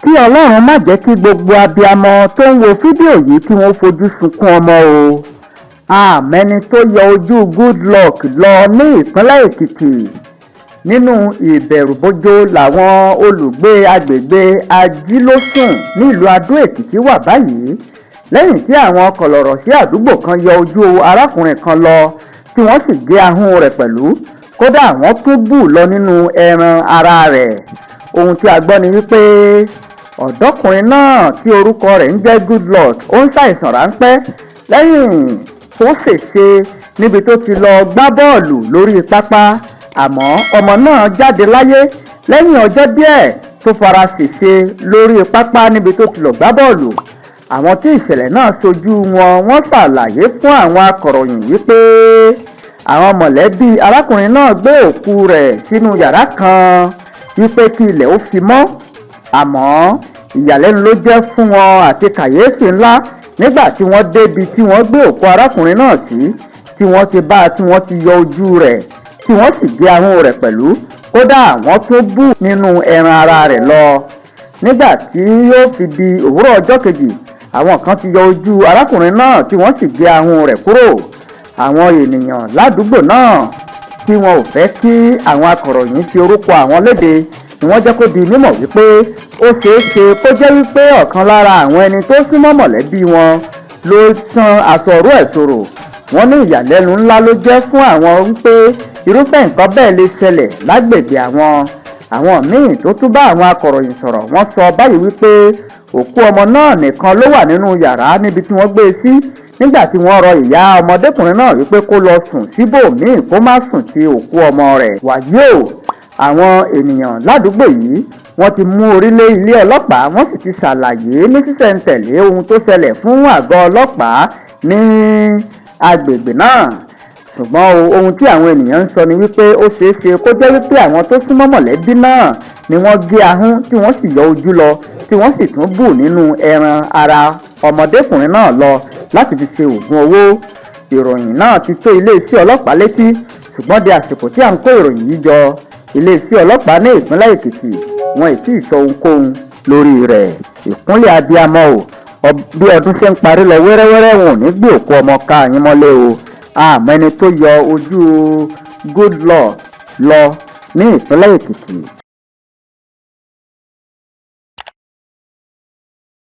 kí Ọlọ́run má jẹ́ kí gbogbo abiyamọ tó ń wo fídíò yìí kí wọ́n fojú sunkún ọmọ o. àmẹ́ni tó yọ ojú Goodluck lọ ní ìpínlẹ̀ Ekiti. nínú ìbẹ̀rùbojo làwọn olùgbé agbègbè Ajílósùn nílùú Adó Èkìtì wà báyìí lẹ́yìn tí àwọn kọ̀lọ̀rọ̀ sí àdúgbò kan yọ ojú arákùnrin kan lọ tí wọ́n sì gé ahọ́n rẹ̀ pẹ̀lú, kódà wọ́n tún bù lọ nínú ẹran ara rẹ̀. ohun tí a gbọ́ ni wípé ọ̀dọ́kùnrin náà tí orúkọ rẹ̀ ń jẹ́ Goodluck ó ń ṣàìsàn ráńpẹ́ lẹ́yìn tó ṣèṣe níbi tó ti lọ gbá bọ́ọ̀lù lórí pápá, àmọ́ ọmọ náà jáde láyé lẹ́yìn ọjọ́ díẹ̀ tó fara ṣèṣe lórí pápá níbi tó ti lọ gbá bọ́ọ̀lù. àwọn tí ìṣẹ̀lẹ̀ náà ṣojú wọ́n ṣàlàyé fún àwọn akọ̀ròyìn wípé àwọn mọ̀lẹ́bí arákùnrin náà gbé òkú rẹ̀ sínú yàrá kan wípé kí ilẹ̀ ó fi mọ́, àmọ́ ìyàlẹ́nu ló jẹ́ fún wọn àti kàyéfì ńlá nígbà tí wọ́n débi tí wọ́n gbé òkú arákùnrin náà sí, tí wọ́n ti bá a tí wọ́n ti yọ ojú rẹ̀ tí wọ́n sì gé ahọ́n rẹ̀ pẹ̀lú, kódà wọ́n tún bù nínú ẹran ara rẹ̀ lọ. nígbà tí yóò fi di òwúrọ̀ ọjọ́ kejì, àwọn kan ti yọ ojú arákùnrin náà tí wọ́n sì gé ahọ́n rẹ̀ kúrò. àwọn ènìyàn ládùúgbò náà tí wọn ò fẹ́ kí àwọn akọ̀ròyìn fi orúkọ àwọn léde ni wọ́n jẹ́ kó di mímọ̀ wípé ó ṣeé ṣe kó jẹ́ wípé ọ̀kan lára àwọn ẹni tó súnmọ́ mọ̀lẹ́bí wọn ló san aṣọ ọ̀rọ̀ ẹ̀ sòrò. wọ́n ní ìyàlẹ́nu ńlá ló jẹ́ fún àwọn wípé irúfẹ́ nǹkan bẹ́ẹ̀ lè ṣẹlẹ̀ lágbègbè àwọn míì tó tún bá àwọn akọ̀ròyìn sọ̀rọ̀ wọ́n sọ báyìí wípé òkú ọmọ náà nìkan ló wà nínú yàrá níbi tí wọ́n gbé e sí nígbà tí wọ́n rọ ìyá ọmọdékùnrin náà wípé kó lọ sùn síbòmíì kó má sùn sí òkú ọmọ rẹ̀. wàyí o, àwọn ènìyàn ládùúgbò yìí wọ́n ti mú orílẹ̀ ilé ọlọ́pàá, wọ́n sì ti ṣàlàyé ní sísẹ̀ntẹ̀lé ohun tó ṣẹlẹ̀ fún àgọ́ ọlọ́pàá ní agbègbè náà. ṣùgbọ́n ohun tí àwọn ènìyàn ń sọ ni wípé ó ṣeé ṣe kó jẹ́ wípé àwọn tó súnmọ́ mọ̀lẹ́bí náà ni wọ́n gé ahọ́n tí wọ́n sì yọ ojú lọ tí wọ́n sì tún bù nínú ẹran ara ọmọdékùnrin náà lọ láti fi ṣe oògùn owó. ìròyìn náà ti tó iléeṣẹ́ ọlọ́pàá létí, ṣùgbọ́n di àsìkò tí à ń kó ìròyìn yìí jọ, iléeṣẹ́ ọlọ́pàá ní ìpínlẹ̀ Èkìtì wọn ì tí ì sọ ohunkóhun lórí rẹ̀. ìkúnlẹ̀ abiyamọ o, bí ọdún ṣe ń parí lọ wẹ́rẹ́wẹ́rẹ́ wọn ò ní gbé òkú ọmọ ká yín mọ́lé o. àmọ́ ẹni tó yọ ojú Goodluck lọ ní ìpínlẹ̀ Èkìtì.